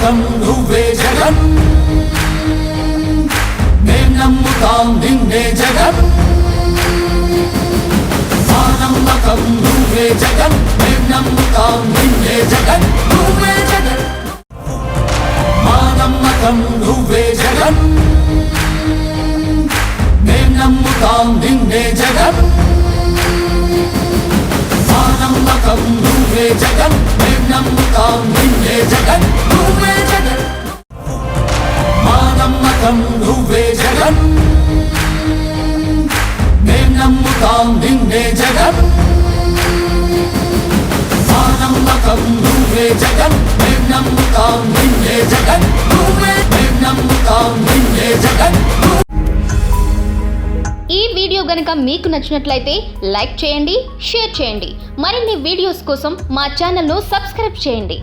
నమ్మకం నువ్వే జగన్ మేం నమ్ముతాం నిన్నే జగన్ మా నమ్మకం నువ్వే జగన్ మేం నమ్ముతాం నిన్నే జగన్ నువ్వే జగన్ మా నమ్మకం నువ్వే జగన్ మేం నమ్ముతాం నిన్నే జగన్ మా నమ్మకం నువ్వే జగన్ మేం నమ్ముతాం నిన్నే జగన్ నువ్వే జగన్ మా నమ్మకం నువ్వే జగన్ మేం నమ్ముతాం నిన్నే జగన్ మా నమ్మకం నువ్వే జగన్ మేం నమ్ముతాం నిన్నే జగన్ నువ్వే మేం నమ్ముతాం నిన్నే జగన్. ఈ వీడియో గనుక మీకు నచ్చినట్లయితే లైక్ చేయండి, షేర్ చేయండి. మరిన్ని వీడియోస్ కోసం మా ఛానల్ను సబ్స్క్రైబ్ చేయండి.